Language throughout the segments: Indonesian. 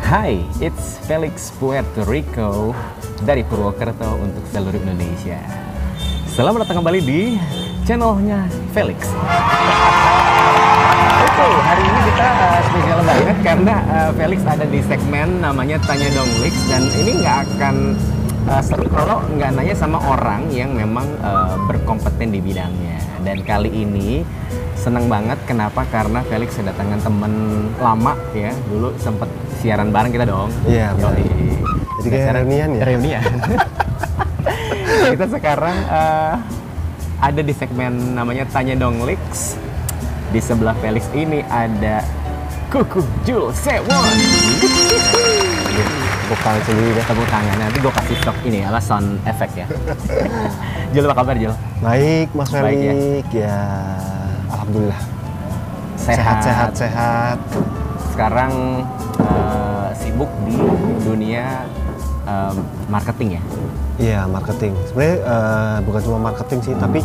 Hai, it's Felix Puerto Rico dari Purwokerto untuk seluruh Indonesia. Selamat datang kembali di channelnya Felix. Oke, hari ini kita spesial banget karena Felix ada di segmen namanya Tanya Dong Lix, dan ini nggak akan seru kalau nggak nanya sama orang yang memang berkompeten di bidangnya. Dan kali ini seneng banget, kenapa? Karena Felix kedatangan temen lama ya, dulu sempet siaran bareng kita dong. Iya, jadi kayak reunian ya? Reunian. Kita sekarang ada di segmen namanya Tanya Dong Lix. Di sebelah Felix ini ada Kuku Jul Sewon. Vokal sendiri deh. Tepuk tangan, nanti gue kasih stok ini ala sound effect ya. Jul, apa kabar Jul? Baik, Mas Baik, Felix. Ya, alhamdulillah. Sehat. Sekarang sibuk di dunia marketing ya? Iya, marketing. Sebenarnya bukan cuma marketing sih, tapi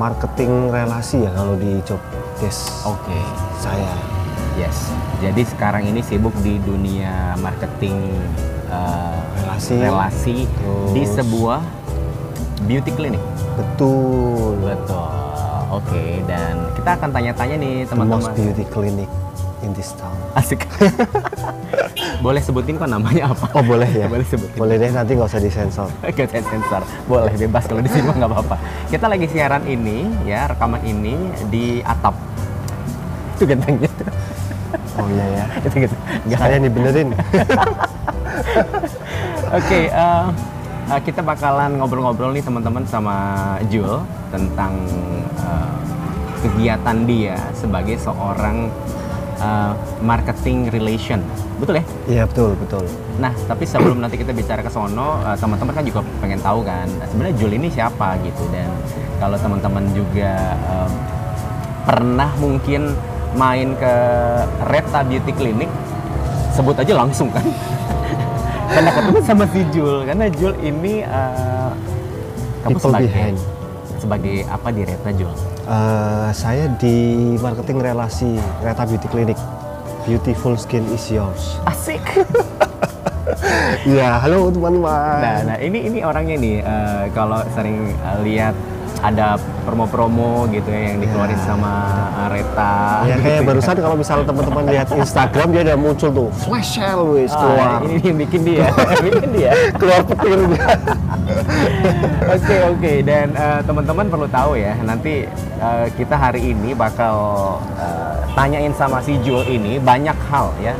marketing relasi ya kalau di job desk. Oke. Saya. Yes. Jadi sekarang ini sibuk di dunia marketing relasi di sebuah beauty clinic. Betul. Oke, dan kita akan tanya-tanya nih teman-teman. The most beauty clinic in this town. Asik. Boleh sebutin kok namanya apa? Oh, boleh ya? Boleh sebutin. Boleh deh, nanti nggak usah disensor. Gak ada sensor. Boleh, bebas kalau di sini nggak apa-apa. Kita lagi siaran ini ya, rekaman ini di atap. Itu gentengnya tuh. Oh iya ya. Gitu. Saya dibenerin. Oke, kita bakalan ngobrol-ngobrol nih teman-teman sama Jul tentang kegiatan dia sebagai seorang marketing relation. Betul ya? Iya, betul. Nah, tapi sebelum nanti kita bicara ke sono, teman-teman kan juga pengen tahu kan, sebenarnya Jul ini siapa gitu. Dan kalau teman-teman juga pernah mungkin main ke Reta Beauty Clinic, sebut aja langsung kan. Karena ketemu sama si Jul, karena Jul ini kamu sebagai apa di Reta, Jul? Saya di marketing relasi Reta Beauty Clinic. Beautiful skin is yours. Asik. Ya, halo teman-teman. Nah, ini orangnya nih, kalau sering lihat ada promo-promo gitu ya yang dikeluarin sama Reta. Ya, gitu kayak barusan kalau misalnya teman-teman lihat Instagram, dia udah muncul tuh flash sale wis keluar. Ini yang bikin dia, Keluar petirnya. Oke. Dan teman-teman perlu tahu ya, nanti kita hari ini bakal tanyain sama si Jul ini banyak hal ya,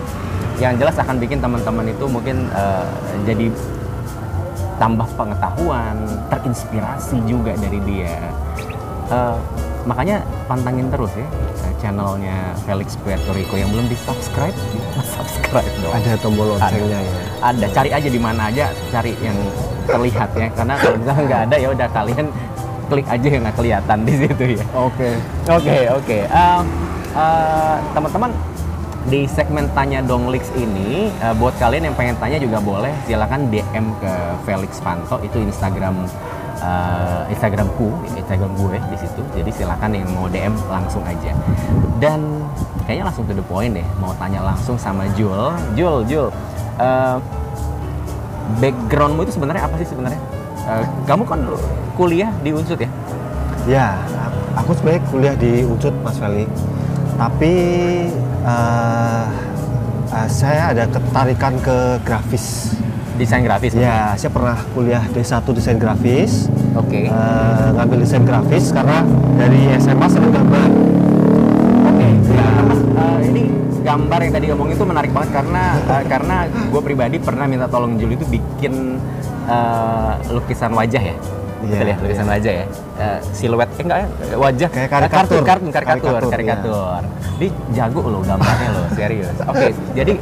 yang jelas akan bikin teman-teman itu mungkin jadi tambah pengetahuan, terinspirasi juga dari dia. Makanya pantangin terus ya channelnya Felix Puerto Rico. Yang belum di-subscribe, subscribe dong. Ada tombol loncengnya ya. Ada, cari aja di mana aja, cari yang terlihat ya. Karena kalau misalnya nggak ada, ya udah kalian klik aja yang nggak kelihatan di situ ya. Oke. Teman-teman, di segmen Tanya Dong Lix ini, buat kalian yang pengen tanya juga boleh, silakan DM ke Felix Panto, itu Instagram gue di situ. Jadi silakan yang mau DM langsung aja. Dan kayaknya langsung to the point deh, mau tanya langsung sama Jul. Jul, backgroundmu itu sebenarnya apa sih sebenarnya? Kamu kan kuliah di Unsud ya? Ya, aku sebenarnya kuliah di Unsud, Mas Felix. Tapi saya ada ketarikan ke grafis. Desain grafis? Ya, saya pernah kuliah D1 desain grafis. Oke. Ngambil desain grafis karena dari SMA senang gambar. Oke. Ini gambar yang tadi ngomong itu menarik banget karena gue pribadi pernah minta tolong Jul itu bikin lukisan wajah ya. Betul ya, lukisan wajah ya. Siluet enggak ya? Wajah kayak karikatur. Ya. Dia jago loh gambarnya loh, serius. Oke, jadi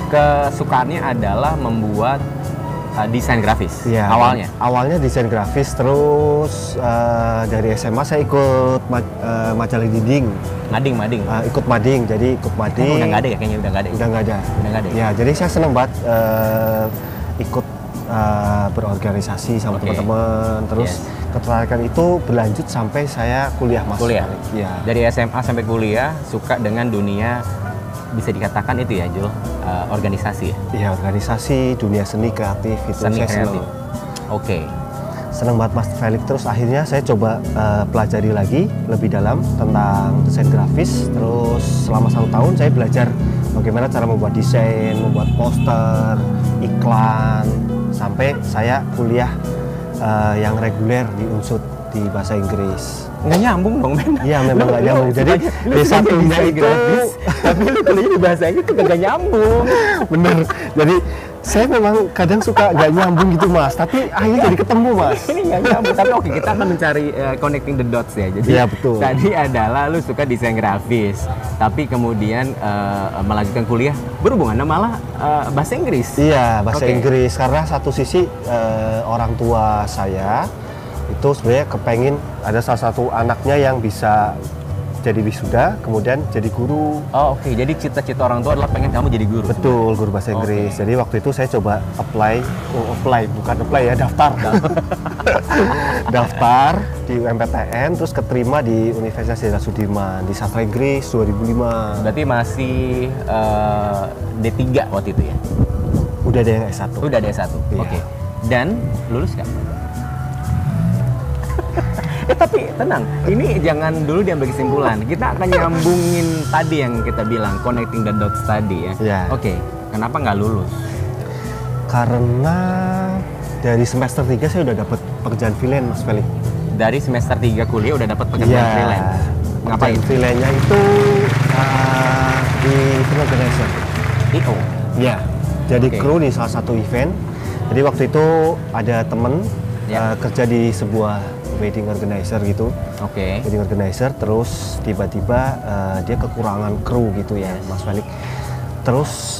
kesukaannya adalah membuat desain grafis. Ya, awalnya desain grafis, terus dari SMA saya ikut majalah dinding. Mading. Ikut mading, jadi ikut mading. Udah nggak ada ya, kayaknya udah nggak ada. Ya, jadi saya seneng banget ikut berorganisasi sama teman-teman, terus ketertarikan itu berlanjut sampai saya kuliah, Mas. Kuliah? Ya. Dari SMA sampai kuliah suka dengan dunia bisa dikatakan itu ya Jul, organisasi ya? Iya, organisasi, dunia seni kreatif itu Seni saya kreatif. seneng. Oke. Seneng banget Mas Felix. Terus akhirnya saya coba pelajari lagi lebih dalam tentang desain grafis. Terus selama 1 tahun saya belajar bagaimana cara membuat desain, membuat poster, iklan, sampai saya kuliah yang reguler di UNSUD di bahasa Inggris. Nggak nyambung dong, men. Iya, memang nggak nyambung. Jadi desa D1-nya itu grafis, tapi lu kuliah di bahasa Inggris itu nggak nyambung. bener. Jadi saya memang kadang suka nggak nyambung gitu Mas, tapi akhirnya jadi ketemu Mas. Ini nggak nyambung, tapi oke, kita akan mencari connecting the dots ya. Jadi Iya, betul. tadi adalah lu suka desain grafis, tapi kemudian melanjutkan kuliah berhubungan malah bahasa Inggris. Iya, bahasa Oke. Inggris. Karena satu sisi orang tua saya itu sebenarnya kepengin ada salah satu anaknya yang bisa jadi wisuda, kemudian jadi guru. Oh oke, jadi cita-cita orang tua adalah pengen kamu jadi guru. Betul, guru bahasa Inggris. Jadi waktu itu saya coba daftar. Daftar di UMPTN, terus keterima di Universitas Jenderal Sudirman di Sastra Inggris 2005. Berarti masih D3 waktu itu ya? Udah ada yang S1. Udah ada S1. Iya. Oke. Dan lulus nggak? Tapi tenang, ini jangan dulu diambil kesimpulan. Kita akan nyambungin tadi yang kita bilang, connecting the dots tadi ya. Iya. Oke, kenapa nggak lulus? Karena dari semester 3 saya udah dapat pekerjaan freelance Mas Felix. Dari semester 3 kuliah udah dapat pekerjaan freelance. Ngapain? Pekerjaan freelance-nya itu di event organizer. IO. Iya. Jadi Oke. kru di salah satu event. Jadi waktu itu ada temen Ya. kerja di sebuah wedding organizer gitu. Oke. Wedding organizer, terus tiba-tiba dia kekurangan kru gitu ya Mas Felix. Terus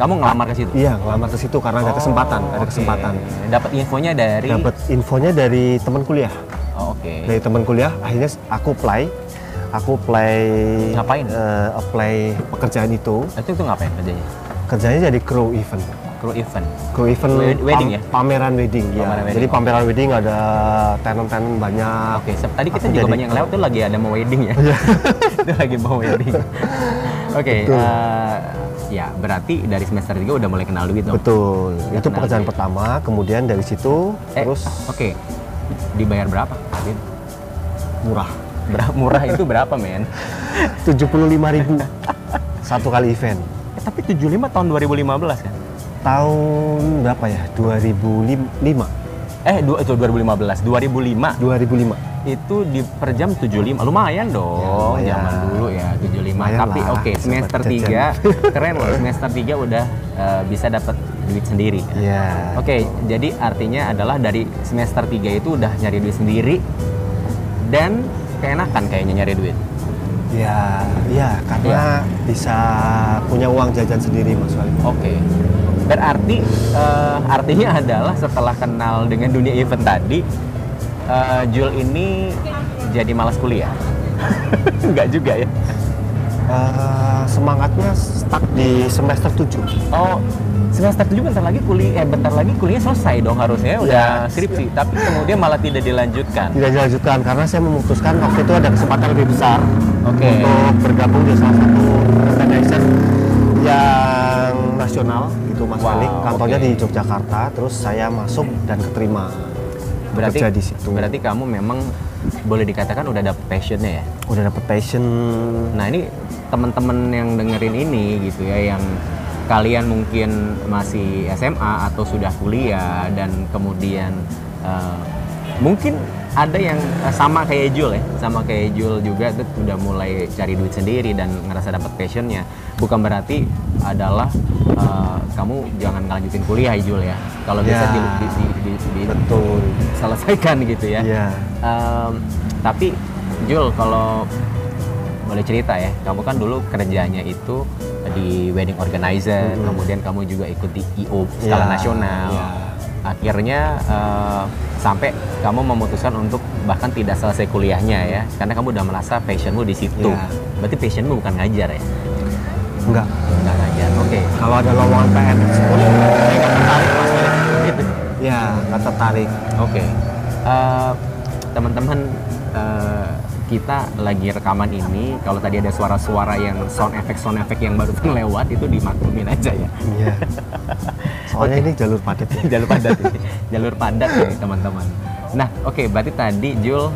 Kamu ngelamar ke situ? iya, ngelamar ke situ karena ada kesempatan, ada oke. kesempatan. Dapat infonya dari Dapat infonya dari teman kuliah. Oh, oke. Dari teman kuliah, akhirnya aku apply. Ngapain? Apply pekerjaan itu. Itu ngapain kerjanya? Kerjanya jadi kru event. Kru event. Kru event Wedding ya? Pameran wedding, ya. Pameran wedding, Jadi oke. pameran wedding ada tenan-tenan banyak. Oke, tadi kita Aku juga jadi banyak lewat tuh lagi ada mau wedding ya. Itu lagi mau wedding. Oke, Betul. ya berarti dari semester 3 udah mulai kenal duit dong. Betul. Udah Itu kenal pekerjaan duit. pertama, kemudian dari situ terus Oke. Dibayar berapa? Adit? murah. Murah itu berapa, men? 75.000 satu kali event. Tapi 75 tahun 2015 kan? Tahun berapa ya? 2005. Itu 2015. 2005 2005. itu di per jam 75. Lumayan dong. Ya, lumayan. Zaman dulu ya 75. Lumayan Tapi lah, oke, semester sobat 3 keren loh. Semester 3 udah bisa dapat duit sendiri. Iya. Oke, jadi artinya adalah dari semester 3 itu udah nyari duit sendiri dan keenakan kayaknya nyari duit. Ya, iya karena bisa punya uang jajan sendiri Mas Wali. Oke. Berarti artinya adalah setelah kenal dengan dunia event tadi, Jul ini jadi malas kuliah. Enggak juga ya. Semangatnya stuck di semester 7. Oh, semester 7 bentar lagi kuliah selesai dong harusnya udah skripsi, tapi kemudian malah tidak dilanjutkan. Tidak dilanjutkan karena saya memutuskan waktu itu ada kesempatan lebih besar Oke. untuk bergabung di salah satu organizer yang nasional itu Mas Wow, Wali. Kantornya oke. di Yogyakarta, terus saya masuk dan keterima. Berarti Bekerja di situ. Berarti kamu memang boleh dikatakan udah dapet passionnya ya. Udah dapet passion. Nah ini teman-teman yang dengerin ini gitu ya, yang kalian mungkin masih SMA atau sudah kuliah dan kemudian mungkin ada yang sama kayak Jul ya, sama kayak Jul juga tuh udah mulai cari duit sendiri dan ngerasa dapat passionnya. Bukan berarti adalah kamu jangan ngelanjutin kuliah ya Jul ya. Kalau bisa Betul. selesaikan gitu ya. Iya. Tapi Jul, kalau boleh cerita ya, kamu kan dulu kerjanya itu di wedding organizer, kemudian kamu juga ikut di IO skala Ya, nasional. ya. Akhirnya sampai kamu memutuskan untuk bahkan tidak selesai kuliahnya ya, karena kamu udah merasa passionmu di situ. Ya. Berarti passionmu bukan ngajar ya? Enggak. Enggak ngajar. Oke. Kalau ada lowongan PNS pun saya nggak tertarik Mas Wali. Gitu. Ya, nggak tertarik. Oke. Teman-teman, kita lagi rekaman ini, kalau tadi ada suara-suara yang sound effect yang barusan lewat itu dimaklumin aja ya. Iya. Soalnya ini jalur padat. Jalur padat ini. Jalur padat ya teman-teman. Nah, oke, berarti tadi Jul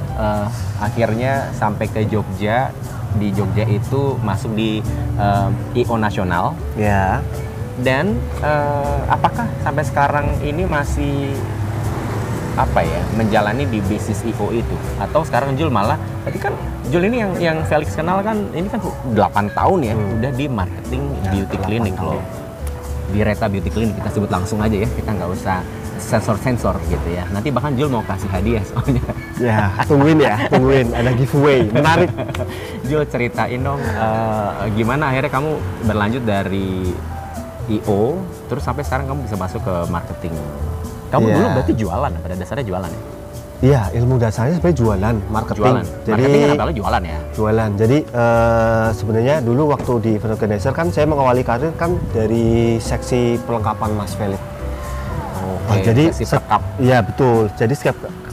akhirnya sampai ke Jogja. Di Jogja itu masuk di I.O. Nasional. Ya. Dan apakah sampai sekarang ini masih menjalani di bisnis I.O. itu, atau sekarang Jul malah tadi kan Jul ini yang Felix kenal kan ini kan 8 tahun ya udah di marketing beauty clinic loh, di Reta Beauty Clinic, kita sebut langsung aja ya, kita nggak usah sensor gitu ya, nanti bahkan Jul mau kasih hadiah soalnya. Ya, tungguin ada giveaway menarik. Jul ceritain dong gimana akhirnya kamu berlanjut dari I.O. terus sampai sekarang kamu bisa masuk ke marketing. Kamu dulu berarti jualan, pada dasarnya jualan ya? Iya, ilmu dasarnya sebenarnya jualan, marketing. Jadi marketing kenapa jualan ya? Jualan. Jadi sebenarnya dulu waktu di event organizer kan saya mengawali karir kan dari seksi perlengkapan Mas Felix. Jadi iya betul. Jadi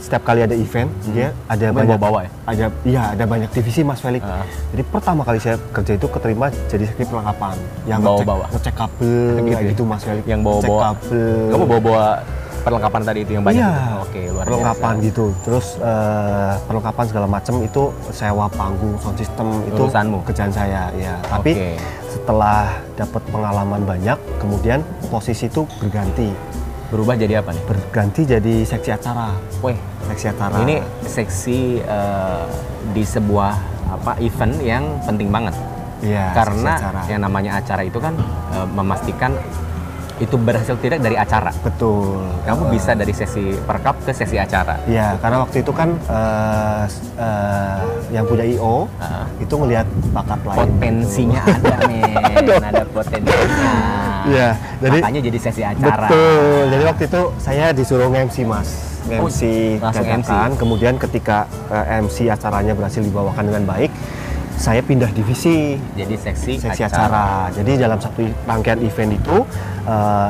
setiap kali ada event dia ada banyak bawa ya? Ada banyak divisi Mas Felix. Jadi pertama kali saya kerja itu keterima jadi seksi perlengkapan yang ngecek kabel kayak gitu Mas Felix. Yang bawa kabel. Kamu bawa perlengkapan tadi itu yang banyak. Iya, gitu. Oke, luar perlengkapan biasa. gitu. Terus perlengkapan segala macam itu sewa panggung, sound system itu urusanmu, kerjaan saya ya. Tapi setelah dapat pengalaman banyak, kemudian posisi itu berubah jadi apa nih? Berganti jadi seksi acara. Wih, seksi acara. Ini seksi di sebuah event yang penting banget. Iya. Karena yang namanya acara itu kan memastikan itu berhasil tidak dari acara. Betul. Kamu bisa dari sesi perkap ke sesi acara. Iya, karena waktu itu kan yang punya I.O. Itu ngelihat bakat lain. Potensinya ada nih, ada potensinya. Iya, jadi makanya jadi sesi acara. Betul. Jadi waktu itu saya disuruh MC Mas. MC dadakan. Kemudian ketika MC acaranya berhasil dibawakan dengan baik, saya pindah divisi jadi seksi acara. Jadi dalam satu rangkaian event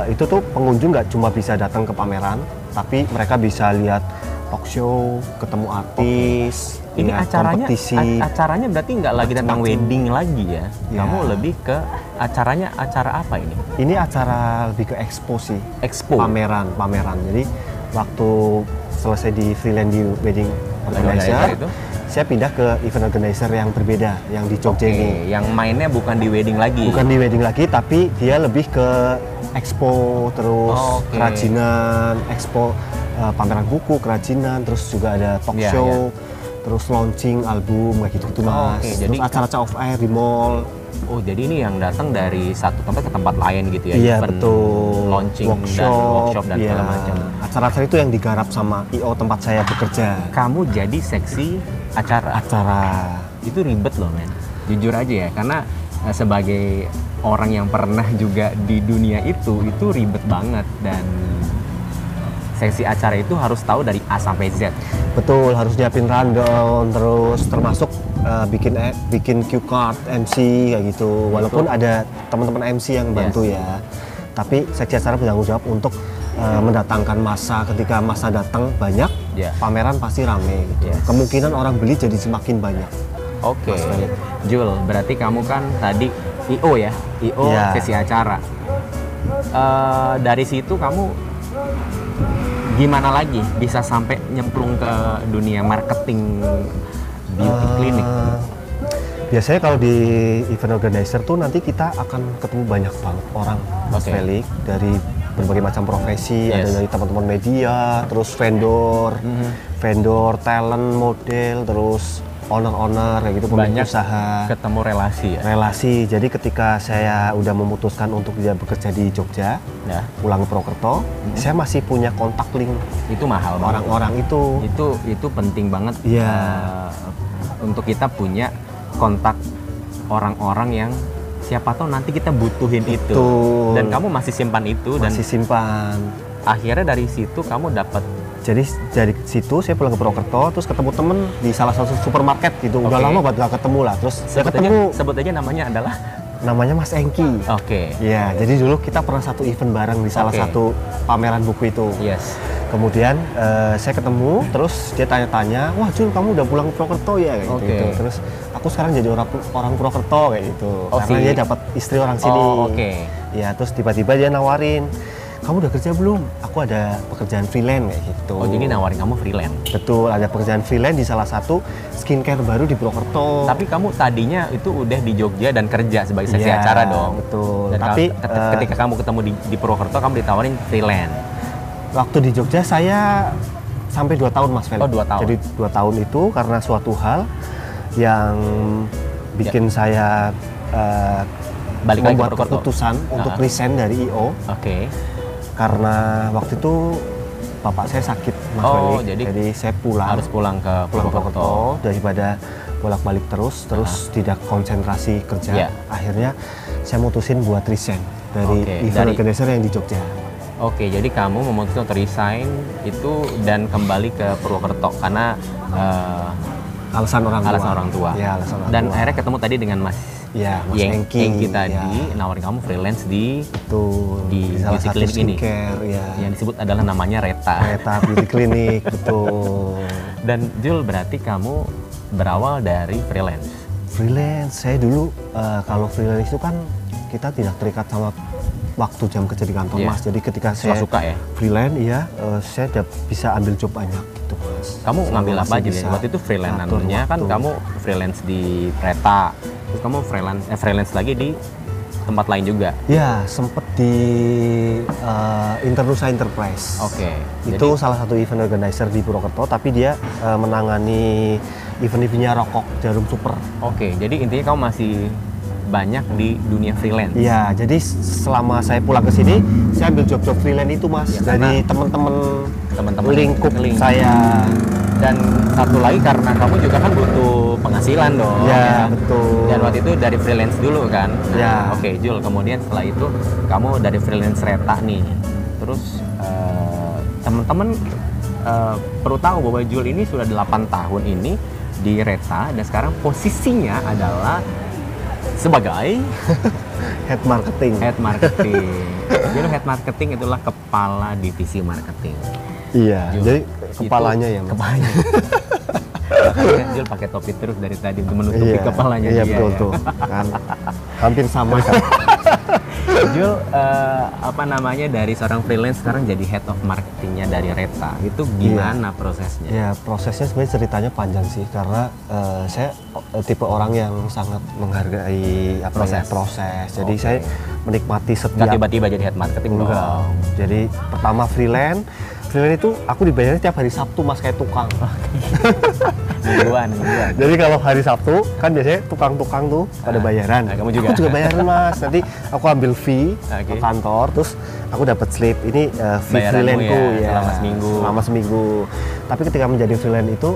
itu tuh pengunjung nggak cuma bisa datang ke pameran, tapi mereka bisa lihat talk show, ketemu artis. Ini acaranya berarti nggak lagi tentang wedding lagi ya? Kamu lebih ke acara apa ini? Ini acara lebih ke expo sih. Expo. Pameran. Jadi waktu selesai di freelance di wedding organizer itu, saya pindah ke event organizer yang berbeda, yang di Jogja ini. Yang mainnya bukan di wedding lagi. Bukan di wedding lagi, tapi dia lebih ke expo, terus kerajinan, expo pameran buku, kerajinan, terus juga ada talk show, terus launching album kayak gitu Mas. Terus acara off air di mall. Oh, jadi ini yang datang dari satu tempat ke tempat lain gitu ya? Iya, betul. Launching workshop dan segala macam. Acara-acara itu yang digarap sama I.O. tempat saya bekerja. Kamu jadi seksi acara. Itu ribet loh, men. Jujur aja ya, karena sebagai orang yang pernah juga di dunia itu ribet banget, dan seksi acara itu harus tahu dari A sampai Z. Betul, harus nyiapin rundown, terus termasuk bikin cue card MC kayak gitu. Walaupun ada teman-teman MC yang bantu ya, tapi seksi acara bertanggung jawab untuk mendatangkan massa. Ketika massa datang banyak, pameran pasti rame gitu. Kemungkinan orang beli jadi semakin banyak. Oke. Jul, berarti kamu kan tadi I.O. ya? I.O. sesi acara. Dari situ kamu gimana lagi bisa sampai nyemplung ke dunia marketing beauty clinic? Biasanya kalau di event organizer tuh nanti kita akan ketemu banyak banget orang, Mas Felix, dari berbagai macam profesi, ada dari teman-teman media, terus vendor, talent, model, terus owner kayak gitu, pemilik usaha. Ketemu relasi ya? Relasi. Jadi ketika saya udah memutuskan untuk dia bekerja di Jogja, pulang ke Purwokerto, saya masih punya kontak link. Itu mahal banget. Orang-orang itu penting banget. Untuk kita punya kontak orang-orang yang siapa tahu nanti kita butuhin itu. Dan kamu masih simpan itu. Simpan. Akhirnya dari situ kamu dapat. Jadi dari situ saya pulang ke Purwokerto, terus ketemu temen di salah satu supermarket gitu. Udah lama banget gak ketemu lah. Terus saya ketemu. Sebut aja namanya adalah namanya Mas Engki. Oke. Ya, jadi dulu kita pernah satu event bareng di salah satu pameran buku itu. Yes. Kemudian saya ketemu, terus dia tanya-tanya, wah Jul kamu udah pulang ke Purwokerto ya kayak gitu. Terus aku sekarang jadi orang Purwokerto kayak gitu. Karena dia dapat istri orang sini. Ya, terus tiba-tiba dia nawarin, kamu udah kerja belum? Aku ada pekerjaan freelance kayak gitu. Oh, jadi nawarin kamu freelance? Betul, ada pekerjaan freelance di salah satu skincare baru di Purwokerto. Tapi kamu tadinya itu udah di Jogja dan kerja sebagai seksi acara dong? Betul. Dan tapi ketika kamu ketemu di Purwokerto, kamu ditawarin freelance? Waktu di Jogja saya sampai 2 tahun Mas Felix. Oh, 2 tahun. Jadi 2 tahun itu karena suatu hal yang bikin saya balik lagi membuat keputusan untuk resign dari I.O. Karena waktu itu bapak saya sakit Mas Felix. Jadi saya harus pulang ke Purwokerto daripada bolak-balik terus tidak konsentrasi kerja. Akhirnya saya mutusin buat resign dari event organizer yang di Jogja. Oke, jadi kamu memutuskan untuk resign itu dan kembali ke Purwokerto karena alasan orang tua. Ya, dan akhirnya ketemu tadi dengan Mas Engki tadi, nawarin kamu freelance di salah beauty satu clinic ini. Yang disebut adalah namanya Reta Beauty Clinic, betul. Dan Jul, berarti kamu berawal dari freelance? Freelance, saya dulu kalau freelance itu kan kita tidak terikat sama waktu jam kerja di kantor Mas. Jadi ketika saya freelance, saya bisa ambil job banyak gitu Mas. Kamu ngambil apa aja ya? Waktu itu freelance-nya kan kamu freelance di Reta, terus kamu freelance lagi di tempat lain juga? Ya, sempet di Internusa Enterprise. Itu salah satu event organizer di Purwokerto, tapi dia menangani event-eventnya Rokok Jarum Super. Jadi intinya kamu masih banyak di dunia freelance. Iya, jadi selama saya pulang ke sini, saya ambil job-job freelance itu Mas, dari teman-teman lingkup saya. Dan satu lagi karena kamu juga kan butuh penghasilan dong. Ya, betul. Dan waktu itu dari freelance dulu kan. Ya. Jul, kemudian setelah itu kamu dari freelance Reta nih. Terus teman-teman perlu tahu bahwa Jul ini sudah 8 tahun ini di Reta dan sekarang posisinya adalah sebagai head marketing. Jadi head marketing itulah kepala divisi marketing. Iya, jadi kepalanya ya. Kepalanya. Makanya Jul pakai topi terus dari tadi untuk menutupi kepalanya dia. Iya, betul tuh. Kan hampir sama kan. Jul, dari seorang freelance sekarang jadi head of marketingnya dari Reta. Itu gimana prosesnya? Ya, prosesnya sebenarnya ceritanya panjang sih, karena saya tipe orang yang sangat menghargai proses. Jadi saya menikmati setiap. Nggak tiba-tiba jadi head marketing dong. Jadi pertama freelance itu aku dibayarnya tiap hari Sabtu Mas, kayak tukang. Mingguan. Jadi kalau hari Sabtu kan biasanya tukang-tukang tuh pada bayaran. Kamu juga? Aku juga bayaran Mas. Nanti aku ambil fee ke kantor, terus aku dapat slip. Ini fee freelance-ku selama seminggu. Tapi ketika menjadi freelance itu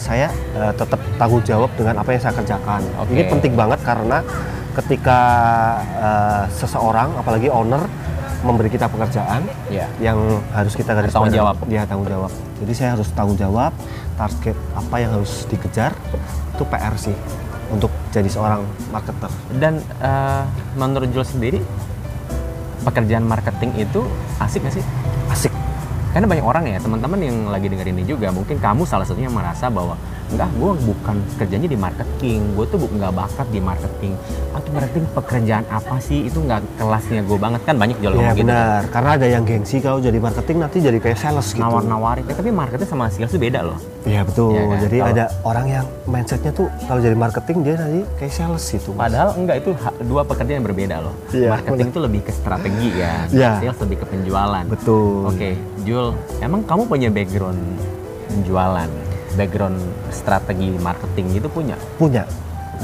saya tetap tanggung jawab dengan apa yang saya kerjakan. Ini penting banget karena ketika seseorang, apalagi owner, memberi kita pekerjaan yang harus kita garis tanggung jawab. Dia tanggung jawab. Jadi saya harus tanggung jawab target apa yang harus dikejar, itu PR sih untuk jadi seorang marketer. Dan menurut Jul sendiri, pekerjaan marketing itu asik nggak sih? Asik. Karena banyak orang ya, teman-teman yang lagi dengerin ini juga, mungkin kamu salah satunya merasa bahwa enggak, gue bukan kerjanya di marketing, gue tuh nggak bakat di marketing. Atau marketing pekerjaan apa sih, itu nggak kelasnya gue banget, kan banyak jual ngomong gitu. Iya benar, karena ada yang gengsi kalau jadi marketing nanti jadi kayak sales gitu. Nawar-nawarin, tapi marketing sama sales itu beda loh. Iya betul, ya kan? Jadi ada orang yang mindsetnya tuh kalau jadi marketing dia nanti kayak sales gitu Mas. Padahal enggak, itu dua pekerjaan yang berbeda loh. Marketing itu lebih ke strategi ya, sales lebih ke penjualan. Betul. Jul, emang kamu punya background penjualan? Background strategi marketing itu punya? Punya.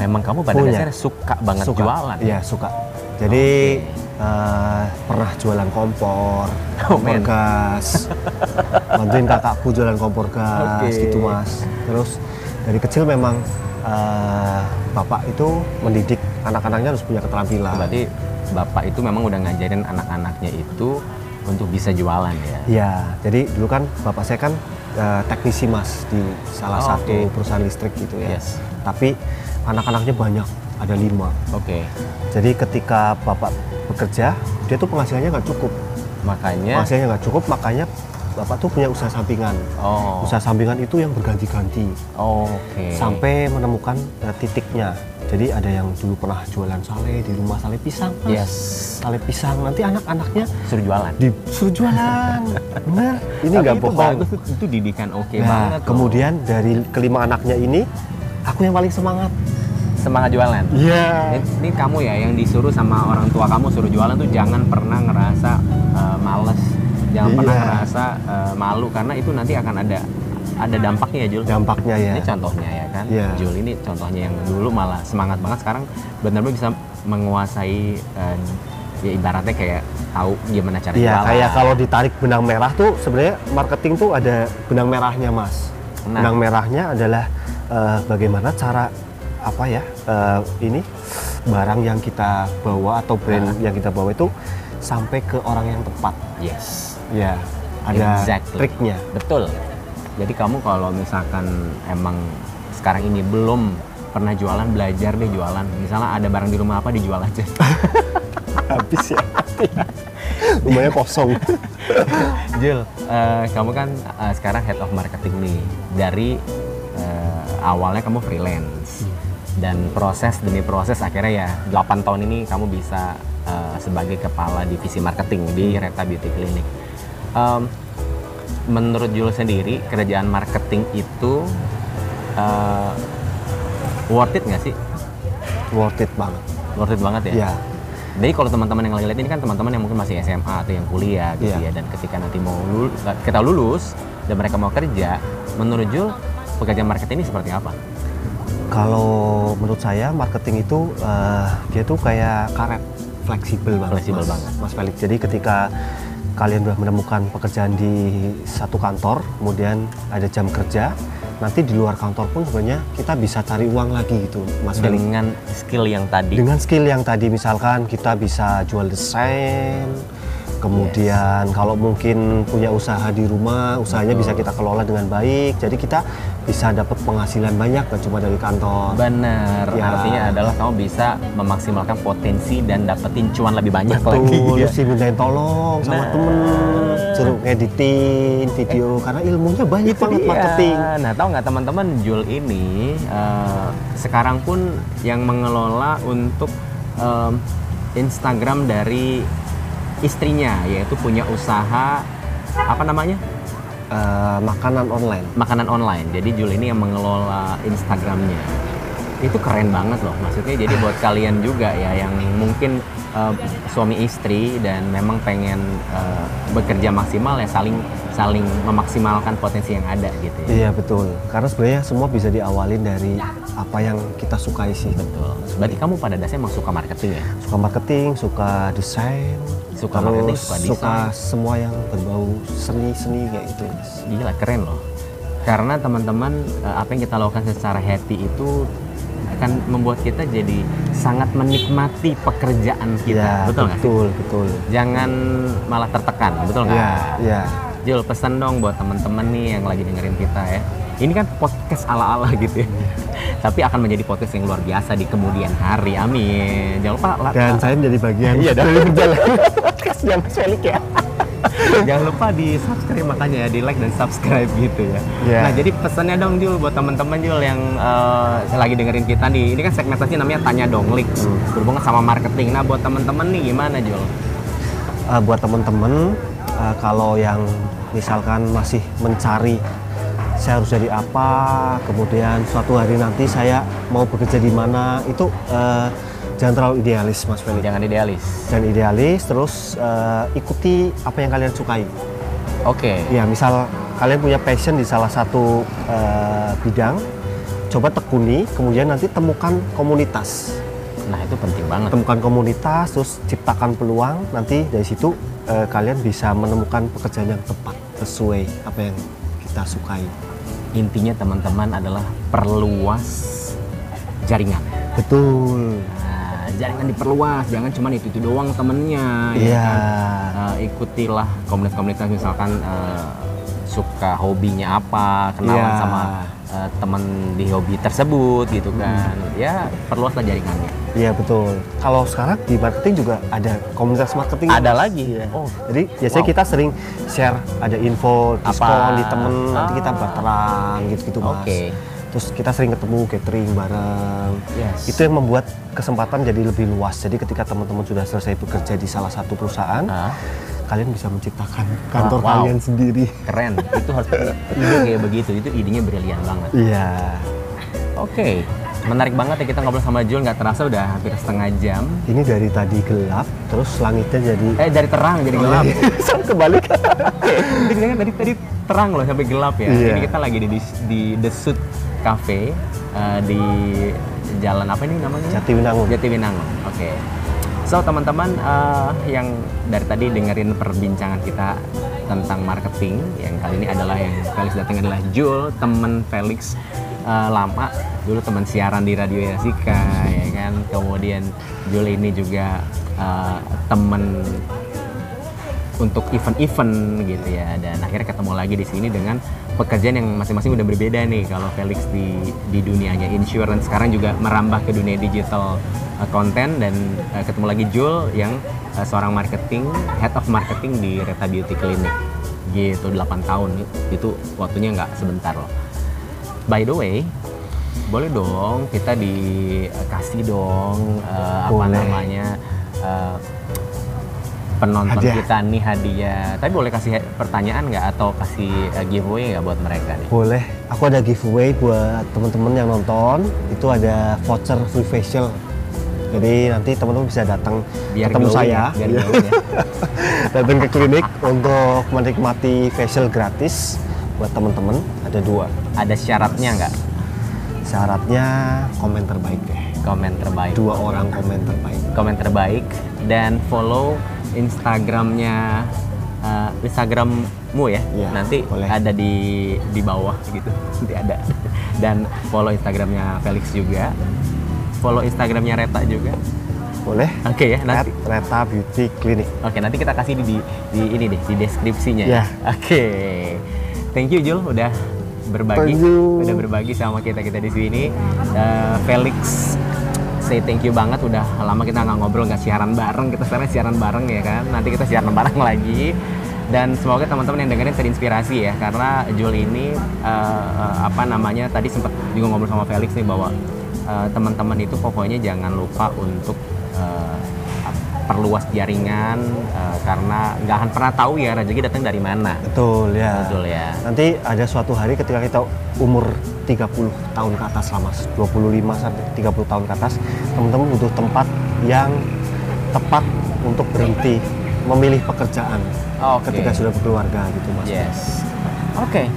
Memang kamu pada dasarnya suka banget jualan? Iya, suka. Jadi pernah jualan kompor gas, bantuin kakakku jualan kompor gas gitu Mas. Terus dari kecil memang bapak itu mendidik anak-anaknya harus punya keterampilan. Berarti bapak itu memang udah ngajarin anak-anaknya itu untuk bisa jualan ya? Iya, jadi dulu kan bapak saya kan teknisi Mas di salah satu perusahaan listrik gitu ya. Tapi anak-anaknya banyak, ada 5. Oke. Jadi ketika bapak bekerja, dia tuh penghasilannya nggak cukup. Penghasilannya nggak cukup, makanya bapak tuh punya usaha sampingan. Usaha sampingan itu yang berganti-ganti. Oke. Sampai menemukan titiknya. Jadi ada yang dulu pernah jualan sale di rumah, sale pisang. Yes. Sale pisang, nanti anak-anaknya Suruh jualan. disuruh jualan. Bener, ini nggak bohong. Bagus, itu didikan oke Nah, banget. kemudian dari kelima anaknya ini, aku yang paling semangat. Semangat jualan. Iya. Ini kamu ya yang disuruh sama orang tua kamu suruh jualan tuh jangan pernah ngerasa males, jangan Iya. pernah ngerasa malu karena itu nanti akan ada dampaknya ya Jul. Dampaknya ya. Ini contohnya ya kan. Iya. Jul ini contohnya yang dulu malah semangat banget, sekarang benar-benar bisa menguasai ya ibaratnya kayak tahu gimana cara Iya, jualan. kayak kalau ditarik benang merah tuh sebenarnya marketing tuh ada benang merahnya, Mas. Nah. Benang merahnya adalah bagaimana cara ini barang yang kita bawa atau brand yang kita bawa itu sampai ke orang yang tepat. Yes. Ya, ada Exactly. triknya. Betul. Jadi kamu kalau misalkan emang sekarang ini belum pernah jualan, belajar deh jualan. Misalnya ada barang di rumah apa, dijual aja. Habis ya. Rumahnya kosong. Jul, kamu kan sekarang head of marketing nih. Dari awalnya kamu freelance. Dan proses demi proses akhirnya ya 8 tahun ini kamu bisa sebagai kepala divisi marketing di Reta Beauty Clinic. Menurut Jul sendiri, kerjaan marketing itu worth it nggak sih? Worth it banget. Worth it banget ya? Iya. Jadi kalau teman-teman yang lagi lihat ini kan teman-teman yang mungkin masih SMA atau yang kuliah gitu Iya. ya, dan ketika nanti kita lulus dan mereka mau kerja, menurut Jul pekerjaan marketing ini seperti apa? Kalau menurut saya marketing itu dia tuh kayak karet, fleksibel banget. Fleksibel Mas, banget. Mas Felix. Jadi ketika kalian sudah menemukan pekerjaan di satu kantor, kemudian ada jam kerja, nanti di luar kantor pun sebenarnya kita bisa cari uang lagi gitu, Mas Felix. Dengan skill yang tadi. Dengan skill yang tadi, misalkan kita bisa jual desain, kemudian kalau mungkin punya usaha di rumah, usahanya bisa kita kelola dengan baik, jadi kita bisa dapat penghasilan banyak, gak cuma dari kantor. Bener, Ya. artinya adalah kamu bisa memaksimalkan potensi dan dapetin cuan lebih banyak Betul, lagi. terus dimintain tolong sama Nah. temen, suruh ngeditin video, karena ilmunya banyak banget Iya. marketing. Nah, tahu nggak teman-teman, Jul ini sekarang pun yang mengelola untuk Instagram dari istrinya, yaitu punya usaha apa namanya? Makanan online. Makanan online. Jadi Jul ini yang mengelola Instagramnya. Itu keren banget loh. Maksudnya jadi buat kalian juga ya yang mungkin suami istri dan memang pengen bekerja maksimal ya saling memaksimalkan potensi yang ada gitu ya. Iya betul. Karena sebenarnya semua bisa diawalin dari apa yang kita sukai sih. Betul. Berarti kamu pada dasarnya emang suka marketing ya? Suka marketing, suka desain, Suka marketing, suka desain. suka semua yang berbau seni-seni kayak gitu. Gila, keren loh. Karena teman-teman apa yang kita lakukan secara happy itu akan membuat kita jadi sangat menikmati pekerjaan kita. Iya, Betul nggak sih? betul, betul. Jangan malah tertekan, betul nggak? Iya, iya. Jul, pesan dong buat teman-teman nih yang lagi dengerin kita ya. Ini kan podcast ala-ala gitu ya. Tapi akan menjadi podcast yang luar biasa di kemudian hari. Amin. Jangan lupa Dan saya menjadi bagian dari perjalanan podcast yang Mas Felix ya. jangan lupa di subscribe, makanya ya di like dan subscribe gitu ya. Iya. Nah, jadi pesannya dong Jul buat teman-teman Jul yang lagi dengerin kita nih. Ini kan segmentasi namanya Tanya Donglik, berhubungan sama marketing. Nah, buat teman-teman nih gimana Jul? Buat teman-teman kalau yang misalkan masih mencari saya harus jadi apa, kemudian suatu hari nanti saya mau bekerja di mana, itu jangan terlalu idealis, Mas Felix. Jangan idealis. Jangan idealis, terus ikuti apa yang kalian sukai. Oke. Ya, misal kalian punya passion di salah satu bidang, coba tekuni, kemudian nanti temukan komunitas. Nah, itu penting banget. Temukan komunitas, terus ciptakan peluang, nanti dari situ kalian bisa menemukan pekerjaan yang tepat, sesuai apa yang kita sukai. Intinya teman-teman adalah perluas jaringan. Betul. Nah, jaringan diperluas, jangan cuma itu doang temennya. Iya. Ya kan? Ikutilah komunitas-komunitas, misalkan suka hobinya apa, kenalan Iya. sama teman di hobi tersebut gitu kan. Ya perluaslah jaringannya. Iya betul. Kalau sekarang di marketing juga ada komunitas marketing. Ada lagi. Iya. Oh, Jadi biasanya kita sering share ada info diskon di temen, nanti kita barteran gitu-gitu mas. Oke. Terus kita sering ketemu catering bareng. Yes. Itu yang membuat kesempatan jadi lebih luas. Jadi ketika teman-teman sudah selesai bekerja di salah satu perusahaan, kalian bisa menciptakan kantor Wow. kalian sendiri. Keren. Itu harus ide kayak begitu. Itu idenya brilian banget. Iya. Oke. Menarik banget ya kita ngobrol sama Jul, nggak terasa udah hampir setengah jam. Ini dari tadi gelap, terus langitnya jadi Dari terang jadi gelap. kebalik. Jadi tadi terang loh sampai gelap ya. Iya. Ini kita lagi di The Sud Cafe di jalan apa ini namanya? Jatiwinangun. Jatiwinangun. Oke. So teman-teman yang dari tadi dengerin perbincangan kita tentang marketing, yang kali ini adalah yang Felix datang adalah Jul, teman Felix lama, dulu teman siaran di Radio Yasika ya kan. Kemudian Jul ini juga teman untuk event-event gitu ya, dan akhirnya ketemu lagi di sini dengan pekerjaan yang masing-masing udah berbeda nih. Kalau Felix di dunianya insurance, sekarang juga merambah ke dunia digital content, dan ketemu lagi Jul yang seorang marketing, head of marketing di Reta Beauty Clinic gitu. 8 tahun itu waktunya nggak sebentar loh. By the way, boleh dong kita dikasih dong apa Boleh. namanya penonton Hadiah. kita nih hadiah. Tapi boleh kasih pertanyaan nggak atau kasih giveaway nggak buat mereka nih? Boleh. Aku ada giveaway buat teman-teman yang nonton. Itu ada voucher free facial. Jadi nanti teman-teman bisa datang Biar ketemu glowing saya, ya, biar glowing ya. datang ke klinik untuk menikmati facial gratis buat teman-teman. Ada 2. Ada syaratnya nggak? Syaratnya komen terbaik deh. Komen terbaik. 2 orang komen terbaik. Komen terbaik dan follow Instagramnya Instagrammu ya. Iya, Nanti boleh. ada di bawah gitu. Nanti ada. Dan follow Instagramnya Felix juga. Follow Instagramnya Reta juga. Boleh? Oke ya, nanti. Reta Beauty Clinic. Oke, nanti kita kasih di ini deh, di deskripsinya ya. Ya. Oke. Thank you Jul udah berbagi, Thank you. udah berbagi sama kita di sini. Felix say thank you banget, udah lama kita nggak ngobrol, nggak siaran bareng. Kita sekarang siaran bareng ya kan. Nanti kita siaran bareng lagi. Dan semoga teman-teman yang dengerin terinspirasi ya, karena Jul ini apa namanya, tadi sempat juga ngobrol sama Felix nih bahwa teman-teman itu pokoknya jangan lupa untuk perluas jaringan, karena nggak akan pernah tahu ya rezeki datang dari mana. Betul ya. Betul ya. Nanti ada suatu hari ketika kita umur 30 tahun ke atas lah mas, 25 sampai 30 tahun ke atas, teman-teman butuh tempat yang tepat untuk berhenti memilih pekerjaan ketika sudah berkeluarga gitu mas. Yes. Oke.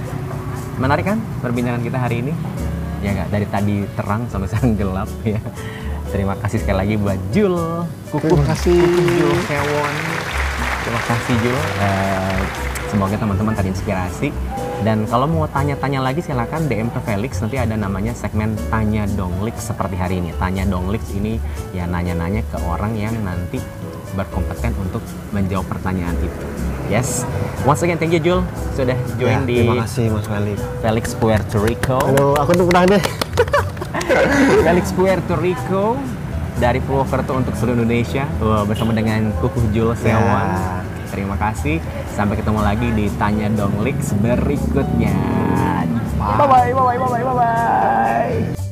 Menarik kan perbincangan kita hari ini? Ya nggak, dari tadi terang sampai sekarang gelap ya. Terima kasih sekali lagi buat Jul. Terima kasih. Jul Sewon. Terima kasih Jul. Semoga teman-teman terinspirasi. Dan kalau mau tanya-tanya lagi silakan DM ke Felix. Nanti ada namanya segmen Tanya Donglix seperti hari ini. Tanya Donglix ini ya nanya-nanya ke orang yang nanti berkompeten untuk menjawab pertanyaan itu. Yes. Once again thank you Jul sudah join di Terima kasih mas Felix. Felix Puerto Rico. Halo, aku tuh pernah deh. Felix Puerto Rico dari Purwokerto untuk seluruh Indonesia bersama dengan Kukuh Jul Sewon. Ya. Terima kasih. Sampai ketemu lagi di Tanya Donglix berikutnya. Bye bye.